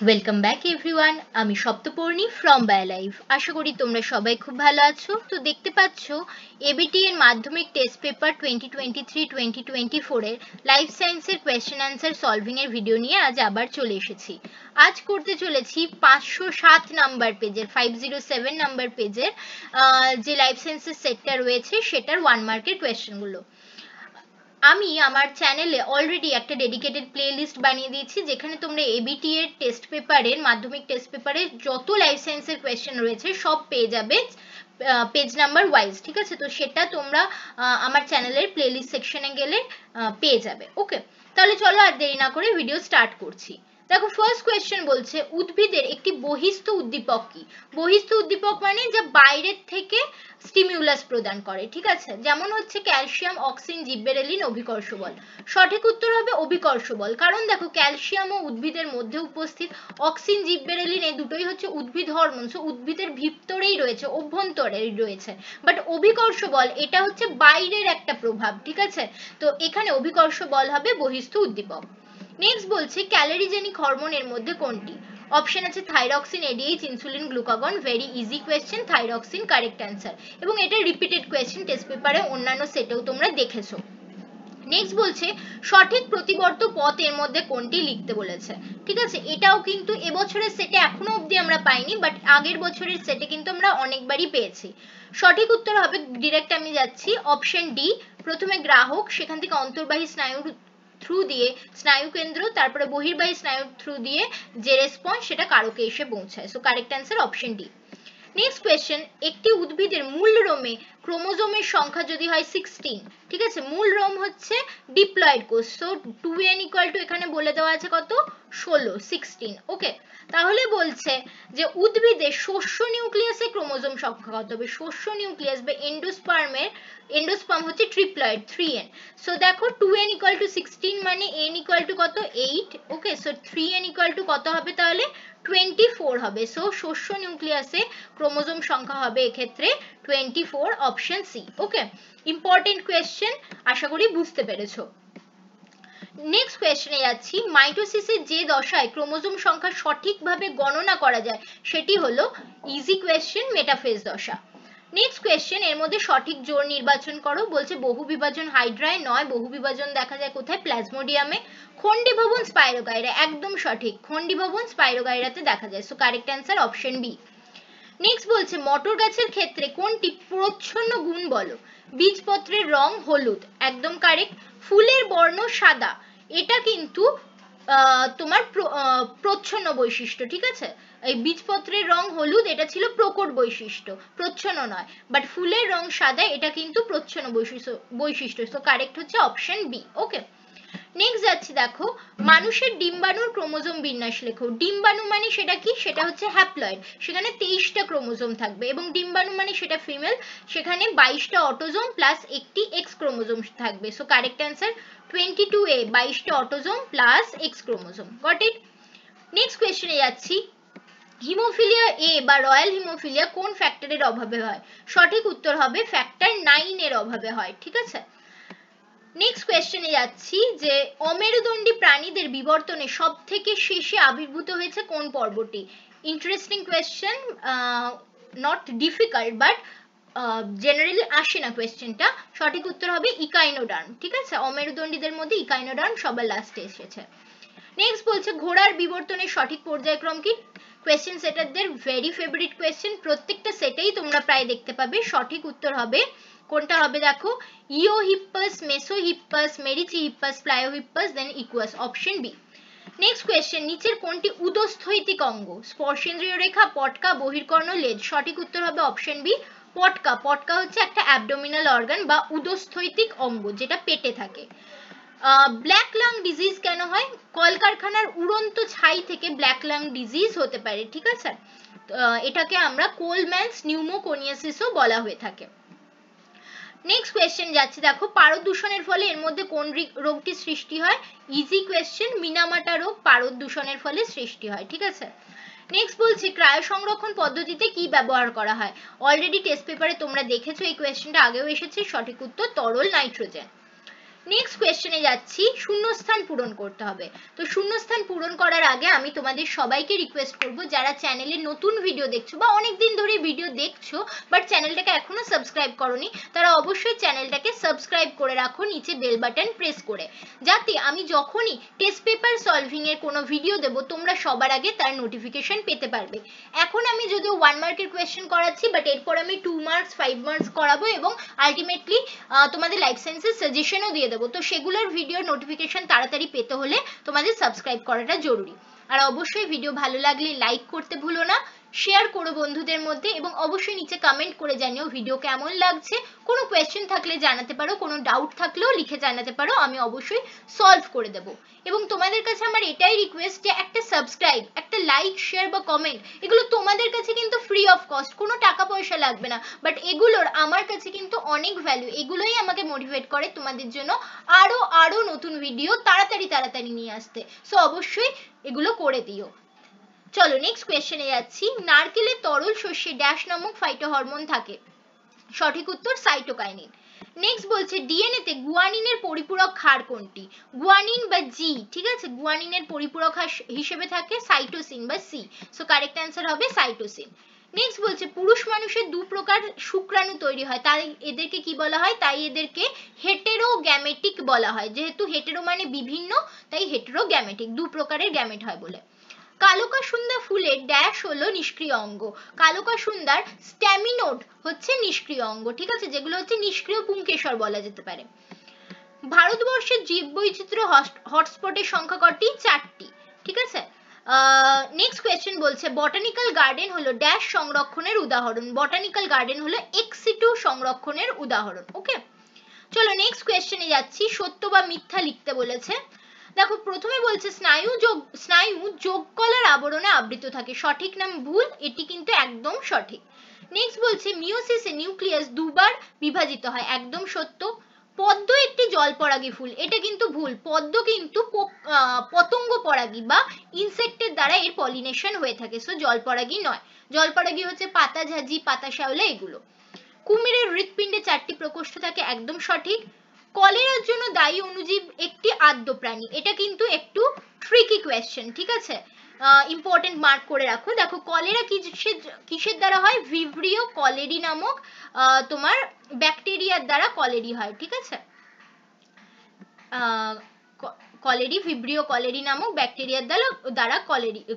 Welcome back everyone, আমি Saptaparni from বায়োলাইফ। আশা করি তোমরা সবাই খুব ভালো আছো। তো দেখতে পাচ্ছ এবিটি এর মাধ্যমিক টেস্ট পেপার 2023-2024 এর লাইফ সায়েন্সের কোয়েশ্চেন অ্যান্সার সলভিং এর ভিডিও নিয়ে আজ আবার চলে এসেছি। আজ করতে চলেছি 507 নাম্বার পেজের 507 নাম্বার পেজের যে লাইফ সায়েন্সের সেটটা রয়েছে সেটার 1 মার্কের কোয়েশ্চেনগুলো। আমি আমার চ্যানেলে অলরেডি একটা ডেডিকেটেড প্লেলিস্ট বানিয়ে দিয়েছি যেখানে তোমরা এবিটি এর টেস্ট পেপারের মাধ্যমিক টেস্ট পেপারের যত লাইফ সায়েন্সের কোয়েশ্চেন রয়েছে সব পেয়ে যাবে পেজ নাম্বার ওয়াইজ। ঠিক আছে, তো সেটা তোমরা আমার চ্যানেলের প্লেলিস্ট সেকশনে গেলে পেয়ে যাবে। ওকে, তাহলে চলো আর দেরি না করে ভিডিও স্টার্ট করছি। দেখো, ফার্স্ট কোয়েশ্চেন বলছে উদ্ভিদের একটি বহিস্থ উদ্দীপক কি? বহিস্থ উদ্দীপক মানে যা বাইরের থেকে স্টিমিউলাস প্রদান করে। ঠিক আছে, যেমন হচ্ছে ক্যালসিয়াম, অক্সিন, জিব্বেরেলিন, অভিকর্ষ বল। সঠিক উত্তর হবে অভিকর্ষ বল, কারণ দেখো ক্যালসিয়াম ও উদ্ভিদের মধ্যে উপস্থিত, অক্সিন, জিব্বেরেলিন এই দুটোই হচ্ছে উদ্ভিদ হরমোন, সো উদ্ভিদের ভিতরেই রয়েছে, অভ্যন্তরেই রয়েছে। বাট অভিকর্ষ বল এটা হচ্ছে বাইরের একটা প্রভাব। ঠিক আছে, তো এখানে অভিকর্ষ বল হবে বহিস্থ উদ্দীপক। নেক্সট বলছে ক্যালোরিজেনিক হরমোনের মধ্যে কোনটি? অপশন আছে thyroxine, ADH, insulin, glucagon. Very easy question, thyroxine correct answer, এবং এটা রিপিটেড কোয়েশ্চেন টেস্ট পেপারে অন্যান্য সেটেও তোমরা দেখেছো। নেক্সট বলছে সঠিক প্রতিবর্ত পথ এর মধ্যে কোনটি লিখতে বলেছে। ঠিক আছে, এটাও কিন্তু এবছরের সেটে এখনো অবধি আমরা পাইনি, বাট আগের বছরের সেটে কিন্তু আমরা অনেকবারই পেয়েছি। সঠিক উত্তর হবে, ডিরেক্ট আমি যাচ্ছি, অপশন ডি। প্রথমে গ্রাহক, সেখান থেকে অন্তর্বাহী স্নায়ুর থ্রু দিয়ে স্নায়ু কেন্দ্র, তারপরে বহির্বাহী স্নায়ুর থ্রু দিয়ে যে রেসপন্স সেটা কারকে এসে পৌঁছায়। So correct answer option D. Next question, একটি উদ্ভিদের মূল রোমে ক্রোমোজোমের সংখ্যা যদি হয় 16, ঠিক আছে, মূল রোম হচ্ছে ডিপ্লয়েড কোষ, সো 2n = এখানে বলে দেওয়া আছে কত, 16। ওকে, তাহলে বলছে যে উদ্ভিদের শস্য নিউক্লিয়াসে ক্রোমোজোম সংখ্যা কত হবে? শস্য নিউক্লিয়াস বা এন্ডোস্পার্ম হচ্ছে ট্রিপ্লয়েড, 3n। সো দেখো 2n = 16 মানে n = কত, 8। ওকে, সো 3n = কত হবে তাহলে, 24 হবে। সো শস্য নিউক্লিয়াসে ক্রোমোজোম সংখ্যা হবে এক্ষেত্রে 24, অপশন সি। ওকে, ইম্পর্টেন্ট কোয়েশ্চেন, আশা করি বুঝতে পেরেছো। নেক্সট কোয়েশ্চেনে যাচ্ছি, মাইটোসিসের যে দশায় ক্রোমোজোম সংখ্যা সঠিকভাবে গণনা করা যায় সেটি হলো, ইজি কোয়েশ্চেন, মেটাফেজ দশা। নেক্সট কোয়েশ্চেন, এর মধ্যে সঠিক জোড় নির্বাচন করো। বলছে বহু বিভাজন হাইড্রায় নয়, বহু বিভাজন দেখা যায় কোথায়, প্লাজমোডিয়ামে। খন্ডিভবন স্পাইরোগাইরা, একদম সঠিক, খন্ডিভবন স্পাইরোগাইরাতে দেখা যায়। So correct answer option B. Next বলছে মটর গাছের ক্ষেত্রে কোনটি প্রচ্ছন্ন গুণ বলো? বীজপত্রের রং হলুদ, একদম কারেক্ট। ফুলের বর্ণ সাদা, এটা কিন্তু তোমার প্রচ্ছন্ন বৈশিষ্ট্য। ঠিক আছে, এই বীজপত্রের রং হলুদ এটা ছিল প্রকট বৈশিষ্ট্য, প্রচ্ছন্ন নয়। বাট ফুলের রং সাদা এটা কিন্তু প্রচ্ছন্ন বৈশিষ্ট্য। তো কারেক্ট হচ্ছে অপশন বি। ওকে, নেক্সট যাচ্ছি, দেখো মানুষের ডিম্বাণুর ক্রোমোজোম বিন্যাস লেখো। ডিম্বাণু মানে সেটা কি, সেটা হচ্ছে হ্যাপ্লয়েড, সেখানে 23টা ক্রোমোজোম থাকবে, এবং ডিম্বাণু মানে সেটা ফিমেল, সেখানে 22টা অটোজোম প্লাস একটি এক্স ক্রোমোজোম থাকবে। সো কারেক্ট অ্যান্সার 22A, 22টা autosome plus X chromosome. Got it. Next কোয়েশ্চেনে যাচ্ছি, হিমোফিলিয়া এ বা রয়্যাল হিমোফিলিয়া কোন ফ্যাক্টরের অভাবে হয়? সঠিক উত্তর হবে ফ্যাক্টর 9 এর অভাবে হয়। ঠিক আছে, নেক্সট কোয়েশ্চেনে যাচ্ছি, যে অমেরুদণ্ডী প্রাণীদের বিবর্তনে সব থেকে শেষে আবির্ভূত হয়েছে কোন পর্বটি? Interesting question, not difficult, but generally আসে না কোয়েশ্চেনটা। সঠিক উত্তর হবে ইকাইনোডার্ম। ঠিক আছে, অমেরুদণ্ডীদের মধ্যে ইকাইনোডার্ম সবার লাস্টে এসেছে। নেক্সট বলছে ঘোড়ার বিবর্তনের সঠিক পর্যায়ক্রম কি? কোয়েশ্চেন সেটারদের ভেরি ফেভারিট কোয়েশ্চেন, প্রত্যেকটা সেটেই তোমরা প্রায় দেখতে পাবে। সঠিক উত্তর হবে কোনটা হবে, দেখো Eohippus, Mesohippus, Merychippus, Pliohippus, then Equus, option B. Next question, নিচের কোনটি উদস্থৈতিক অঙ্গ? স্পর্শেন্দ্রিয় রেখা, পটকা, বহির্কর্ণ, লেজ। সঠিক উত্তর হবে অপশন বি, পটকা। পটকা হচ্ছে একটা অ্যাবডোমিনাল অর্গান বা উদস্থৈতিক অঙ্গ যেটা পেটে থাকে। ব্ল্যাক লাং ডিজিজ কেন হয়? কলকারখানার উড়ন্ত ছাই থেকে ব্ল্যাক লাং ডিজিজ হতে পারে। ঠিক আছে, এটাকে আমরা কোলম্যানস নিউমোকোনিয়াসিসও বলা হয়ে থাকে। নেক্সট কোয়েশ্চেন যাচ্ছে, দেখো পারদ দূষণের ফলে এর মধ্যে কোন রোগটি সৃষ্টি হয়? ইজি কোয়েশ্চেন, মিনামাটা রোগ পারদ দূষণের ফলে সৃষ্টি হয়। ঠিক আছে, নেক্সট বলছি ক্রায়ো সংরক্ষণ পদ্ধতিতে কি ব্যবহার করা হয়? অলরেডি টেস্ট পেপারে তোমরা দেখেছো, এই কোয়েশ্চেনটা আগেও এসেছে। সঠিক উত্তর তরল নাইট্রোজেন। নেক্সট কোয়েশ্চেনে যাচ্ছি, শূন্যস্থান পূরণ করতে হবে। তো শূন্যস্থান পূরণ করার আগে আমি তোমাদের সবাইকে রিকোয়েস্ট করব, যারা চ্যানেলে নতুন ভিডিও দেখছো বা অনেকদিন ধরে ভিডিও দেখছো বাট চ্যানেলটাকে এখনো সাবস্ক্রাইব করোনি, তারা অবশ্যই চ্যানেলটাকে সাবস্ক্রাইব করে রাখো নিচে বেল বাটন প্রেস করে, যাতে আমি যখনই টেস্ট পেপার সলভিং এর কোনো ভিডিও দেব তোমরা সবার আগে তার নোটিফিকেশন পেতে পারবে। এখন আমি যদিও 1 মার্কের কোয়েশ্চেন করাচ্ছি, বাট এরপর আমি 2 মার্কস 5 মার্কস করাবো এবং আলটিমেটলি তোমাদের লাইফ সায়েন্সের সাজেশনও দিয়ে দেবো। তো সেগুলোর ভিডিওর নোটিফিকেশন তাড়াতাড়ি পেতে হলে তোমাদের সাবস্ক্রাইব করাটা জরুরি। আর অবশ্যই ভিডিও ভালো লাগলে লাইক করতে ভুলো না, শেয়ার করো বন্ধুদের মধ্যে, এবং অবশ্যই নিচে কমেন্ট করে জানিও ভিডিও কেমন লাগছে। কোনো কোয়েশ্চেন থাকলে জানাতে পারো, কোনো ডাউট থাকলেও লিখে জানাতে পারো, আমি অবশ্যই সলভ করে দেবো। এবং তোমাদের কাছে আমার এটাই রিকোয়েস্ট যে একটা সাবস্ক্রাইব, একটা লাইক, শেয়ার বা কমেন্ট, এগুলো তোমাদের কাছে কিন্তু ফ্রি অফ কস্ট, কোনো টাকা পয়সা লাগবে না, বাট এগুলোর আমার কাছে কিন্তু অনেক ভ্যালু। এগুলোই আমাকে মোটিভেট করে তোমাদের জন্য আরো আরো নতুন ভিডিও তাড়াতাড়ি নিয়ে আসতে। সো অবশ্যই এগুলো করে দিও। চলো নেক্সট কোয়েশ্চেনে যাচ্ছি, নারকেলের তরল শস্যে ড্যাশ নামক ফাইটো হরমোন থাকে? সঠিক উত্তর সাইটোকাইনিন। নেক্সট বলছে ডিএনএ তে গুয়ানিনের পরিপূরক ক্ষার কোনটি? গুয়ানিন বা জি, ঠিক আছে, গুয়ানিনের পরিপূরক হিসেবে থাকে সাইটোসিন বা সি। সো কারেক্ট অ্যান্সার হবে সাইটোসিন। নেক্সট বলছে পুরুষ মানুষের দু প্রকার শুক্রাণু তৈরি হয়, তাই এদেরকে কি বলা হয়? তাই এদেরকে হেটেরোগ্যামেটিক বলা হয়। যেহেতু হেটেরো মানে বিভিন্ন, তাই হেটেরোগ্যামেটিক, দু প্রকারের গ্যামেট হয় বলে। কালকাসুন্দা ফুলের ড্যাশ হলো নিষ্ক্রিয় অঙ্গ? কালকাসুন্দার স্ট্যামিনোড হচ্ছে নিষ্ক্রিয় অঙ্গ, ঠিক আছে, যেগুলো হচ্ছে নিষ্ক্রিয় পুংকেশর বলা যেতে পারে। ভারতবর্ষের জীববৈচিত্র্য হটস্পটের সংখ্যা কটি? 4টি, ঠিক আছে। নেক্সট কোয়েশ্চেন বলছে বটানিক্যাল গার্ডেন হলো ড্যাশ সংরক্ষণের উদাহরণ? বটানিক্যাল গার্ডেন হলো এক্সিটু সংরক্ষণের উদাহরণ। ওকে, চলো নেক্সট কোয়েশ্চেনে যাচ্ছি, সত্য বা মিথ্যা লিখতে বলেছে। দেখো প্রথমে বলছে স্নায়ু যোগকলার আবরণে আবৃত থাকে, সঠিক নাম ভুল, এটি কিন্তু একদম সঠিক। নেক্সট বলছে মিওসিসে নিউক্লিয়াস দুবার বিভাজিত হয়, একদম সত্য। পদ্ম একটি জলপরাগী ফুল, এটা কিন্তু ভুল, পদ্ম কিন্তু পতঙ্গ পরাগী বা ইনসেক্টের দ্বারা এর পলিনেশন হয়ে থাকে, সো জলপরাগী নয়। জলপরাগী হচ্ছে পাতা ঝাঁঝি, পাতা শ্যাওলা, এগুলো। কুমিরের হৃৎপিণ্ডে 4টি প্রকোষ্ঠ থাকে, একদম সঠিক। কলেরার জন্য দায়ী অণুজীব একটি আদ্য প্রাণী, এটা কিন্তু একটু ট্রিকি কোয়েশ্চেন, ঠিক আছে, ইম্পর্টেন্ট মার্ক করে রাখো। দেখো কলেরা কিসের দ্বারা হয়? ভিব্রিও কলেরি নামক তোমার ব্যাকটেরিয়ার দ্বারা কলেরি হয়, ঠিক আছে, কলেরি, ভিব্রিও কলেরি নামক ব্যাকটেরিয়ার দ্বারা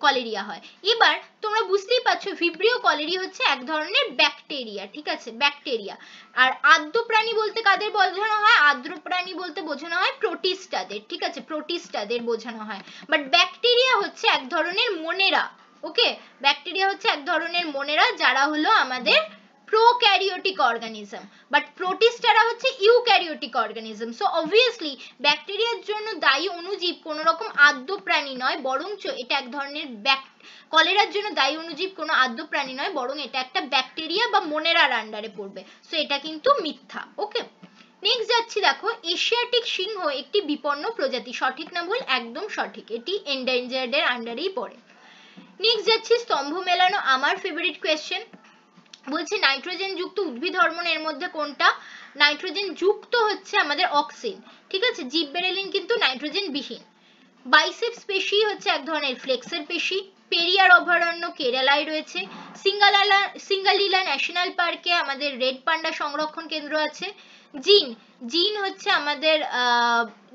কলেরিয়া হয়। এবার তোমরা বুঝতেই পারছো ভিব্রিও কলেরি হচ্ছে এক ধরনের ব্যাকটেরিয়া, ঠিক আছে, ব্যাকটেরিয়া। আর আদ্য প্রাণী বলতে কাদের বোঝানো হয়? আদ্য প্রাণী বলতে বোঝানো হয় প্রোটিস্টাদের, ঠিক আছে, প্রোটিস্টাদের বোঝানো হয়। বাট ব্যাকটেরিয়া হচ্ছে এক ধরনের মোনেরা। ওকে, ব্যাকটেরিয়া হচ্ছে এক ধরনের মোনেরা, যারা হলো আমাদের প্রোক্যারিওটিক অর্গানিজম, বাট প্রোটিস্টারা হচ্ছে ইউক্যারিওটিক অর্গানিজম। সো অবভিয়াসলি ব্যাকটেরিয়ার জন্য দায়ী অণুজীব কোনো রকম আদ্য প্রাণী নয়, বরঞ্চ এটা এক ধরনের কলেরার জন্য দায়ী অণুজীব কোনো আদ্য প্রাণী নয়, বরং এটা একটা ব্যাকটেরিয়া বা মোনেরার আন্ডারে পড়বে। সো এটা কিন্তু মিথ্যা। ওকে, নেক্সট যাচ্ছি, দেখো এশিয়াটিক সিংহ একটি বিপন্ন প্রজাতি, সঠিক না ভুল? একদম সঠিক, এটি এন্ডেঞ্জার্ড এর আন্ডারেই পড়ে। নেক্সট যাচ্ছি স্তম্ভ মেলানো, আমার ফেভারিট কোয়েশ্চেন। বলছে নাইট্রোজেন যুক্ত উদ্ভিদ হরমোন এর মধ্যে কোনটা? নাইট্রোজেন যুক্ত হচ্ছে আমাদের অক্সিন, ঠিক আছে, জিববেরেলিন কিন্তু নাইট্রোজেন বিহীন। বাইসেপস পেশি হচ্ছে এক ধরনের ফ্লেক্সের পেশি। পেরিয়ার অভয়ারণ্য কেরালায় রয়েছে। সিঙ্গালিলা ন্যাশনাল পার্কে আমাদের রেড পান্ডা সংরক্ষণ কেন্দ্র আছে। জিন হচ্ছে আমাদের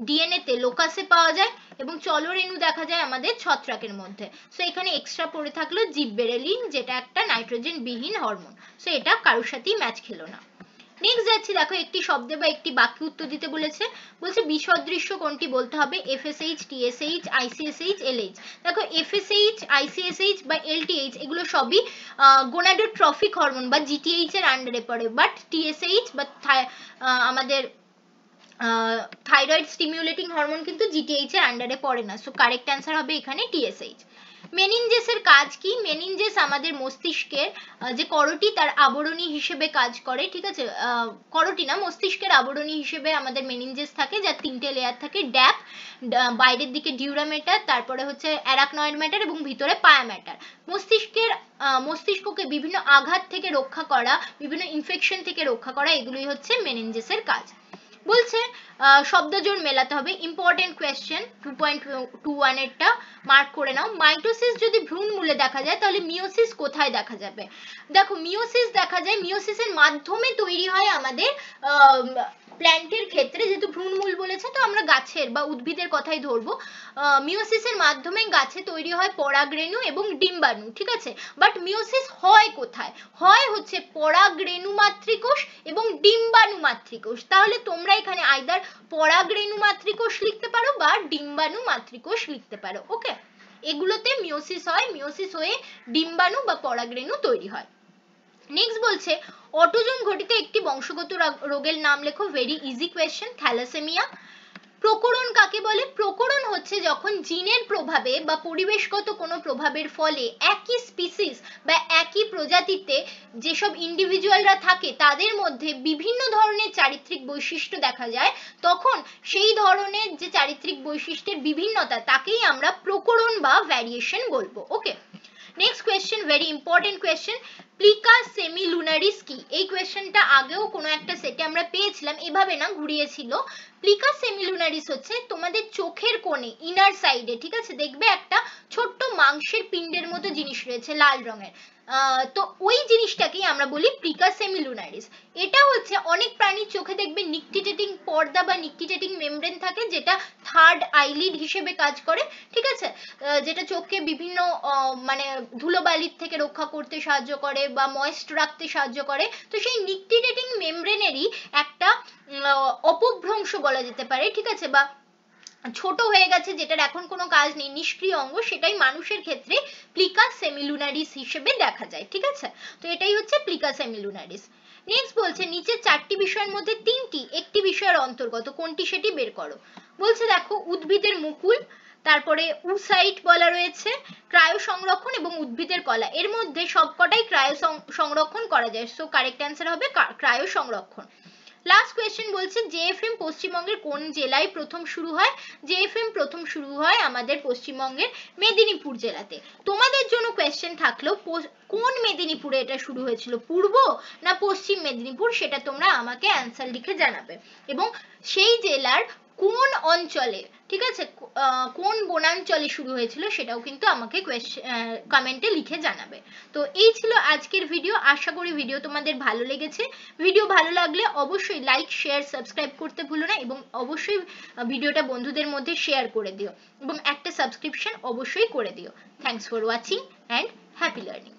ডিএনএ তে লোকাসে পাওয়া যায়, এবং চলরেণু দেখা যায় আমাদের ছত্রাকের মধ্যে। সো এখানে এক্সট্রা পড়ে থাকলো জিববেরেলিন, যেটা একটা নাইট্রোজেন বিহীন হরমোন। সো এটা কারোর সাথেই ম্যাচ খেলো না। নেক্সট যাচ্ছি, দেখো একটি শব্দে বা একটি বাক্যে উত্তর দিতে বলেছে। বলছে বিসদৃশ্য কোনটি বলতে হবে? FSH, TSH, ICSH, LH. দেখো এফএসএইচ, আইসিএসএইচ বা এলটিএইচ এগুলো সবই গোনাডোট্রফিক হরমোন বা জিটিএইচ এর আন্ডারে পড়ে, বাট টিএসএইচ বা আমাদের থাইরয়েড স্টিমুলেটিং হরমোন কিন্তু জিটিএইচ এর আন্ডারে পড়ে না। সো কারেক্ট অ্যান্সার হবে এখানে টিএসএইচ। মেনিনজেসের কাজ কি? মেনিনজেস আমাদের মস্তিষ্কের যে করটি তার আবরণী হিসেবে কাজ করে, ঠিক আছে, করটি না, মস্তিষ্কের আবরণী হিসেবে আমাদের মেনিনজেস থাকে, যার 3টে লেয়ার থাকে, ড্যাপ, বাইরের দিকে ডিউরা ম্যাটার, তারপরে হচ্ছে অ্যারাকনয়েড ম্যাটার এবং ভিতরে পায়া ম্যাটার। মস্তিষ্ককে বিভিন্ন আঘাত থেকে রক্ষা করা, বিভিন্ন ইনফেকশন থেকে রক্ষা করা, এগুলোই হচ্ছে মেনিনজেসের কাজ। বলছে শব্দজোড় মেলাতে হবে, ইম্পর্টেন্ট কোয়েশ্চেন 2.21 এরটা মার্ক করে নাও। মাইটোসিস যদি ভ্রূণমূলে দেখা যায় তাহলে মিওসিস কোথায় দেখা যাবে? দেখো মিওসিস দেখা যায়, মিওসিসের মাধ্যমে তৈরি হয় আমাদের প্ল্যান্টের ক্ষেত্রে, যেহেতু ভ্রূণমূল বলেছে তো আমরা গাছের বা উদ্ভিদের কথাই ধরবো। মিওসিসের মাধ্যমে গাছে তৈরি হয় পরাগরেণু এবং ডিম্বাণু, ঠিক আছে। বাট মিওসিস হয় কোথায়? হয় হচ্ছে পরাগরেণু মাতৃকোষ এবং ডিম্বাণু মাতৃকোষ। তাহলে তোমরা এখানে আইদার পরাগরেণু মাতৃকোষ লিখতে পারো বা ডিম্বাণু মাতৃকোষ লিখতে পারো। ওকে, এগুলোতে মিওসিস হয়, মিওসিস হয়ে ডিম্বাণু বা পরাগরেণু তৈরি হয়। নেক্সট বলছে অটোজোম ঘটিত একটি বংশগত রোগের নাম লেখো। Very easy question, thalassemia. প্রকরণ কাকে বলে? প্রকরণ হচ্ছে যখন জিনের প্রভাবে বা পরিবেশগত কোনো প্রভাবের ফলে একই স্পিসিস বা একই প্রজাতিতে যেসব ইন্ডিভিজুয়ালরা থাকে তাদের মধ্যে বিভিন্ন ধরনের চারিত্রিক বৈশিষ্ট্য দেখা যায়, তখন সেই ধরনের যে চারিত্রিক বৈশিষ্ট্যের বিভিন্নতা তাকেই আমরা প্রকরণ বা ভ্যারিয়েশন বলবো। Okay, next question, very important question, plica semilunaris কি? এই কোয়েশ্চেনটা আগেও কোনো একটা সেটে আমরা পেয়েছিলাম, এভাবে না ঘুরিয়েছিল। প্লিকা সেমিলুনারিস হচ্ছে তোমাদের চোখের কোণে ইনার সাইডে, ঠিক আছে, দেখবে একটা ছোট্ট মাংসের পিণ্ডের মতো জিনিস রয়েছে লাল রঙের, তো ওই জিনিসটাকেই আমরা বলি প্লিকা সেমিলুনারিস। এটা হচ্ছে অনেক প্রাণীর চোখে দেখবে নিকটিটেটিং পর্দা বা নিকটিটেটিং মেমব্রেন থাকে, যেটা থার্ড আইলিড হিসেবে কাজ করে, ঠিক আছে, যেটা চোখকে বিভিন্ন মানে ধুলোবালির থেকে রক্ষা করতে সাহায্য করে বা ময়েস্ট রাখতে সাহায্য করে। তো সেই নিকটিটেটিং মেমব্রেনেরই একটা অপভ্রংশ বলা যেতে পারে, ঠিক আছে, বা ছোট হয়ে গেছে, যেটার এখন কোনো কাজ নেই, নিষ্ক্রিয় অঙ্গ, সেটাই মানুষের ক্ষেত্রে প্লিকা সেমিলুনারিস হিসেবে দেখা যায়, ঠিক আছে। তো এটাই হচ্ছে প্লিকা সেমিলুনারিস। নেক্সট বলছে নিচের চারটি বিষয়ের মধ্যে তিনটি একটি বিষয়ের অন্তর্গত, কোনটি সেটি বের করো। বলছে দেখো উদ্ভিদের মুকুল, তারপরে উসাইট বলা রয়েছে, ক্রায়ো সংরক্ষণ এবং উদ্ভিদের কলা। এর মধ্যে সবকটাই ক্রায়ো সংরক্ষণ করা যায়, সো কারেক্ট অ্যান্সার হবে ক্রায়ো সংরক্ষণ। লাস্ট কোয়েশ্চেন বলছে জেএফএম পশ্চিমবঙ্গের কোন জেলায় প্রথম শুরু হয়? জেএফএম প্রথম শুরু হয় আমাদের পশ্চিমবঙ্গের মেদিনীপুর জেলাতে। তোমাদের জন্য কোয়েশ্চেন থাকলো কোন মেদিনীপুরে এটা শুরু হয়েছিল, পূর্ব না পশ্চিম মেদিনীপুর, সেটা তোমরা আমাকে অ্যান্সার লিখে জানাবে। এবং সেই জেলার কোন অঞ্চলে, ঠিক আছে, কোন বনাঞ্চলে শুরু হয়েছিল সেটাও কিন্তু আমাকে কমেন্টে লিখে জানাবে। তো এই ছিল আজকের ভিডিও, আশা করি ভিডিও তোমাদের ভালো লেগেছে। ভিডিও ভালো লাগলে অবশ্যই লাইক শেয়ার সাবস্ক্রাইব করতে ভুলো না, এবং অবশ্যই ভিডিওটা বন্ধুদের মধ্যে শেয়ার করে দিও এবং একটা সাবস্ক্রিপশন অবশ্যই করে দিও। Thanks for watching and happy learning.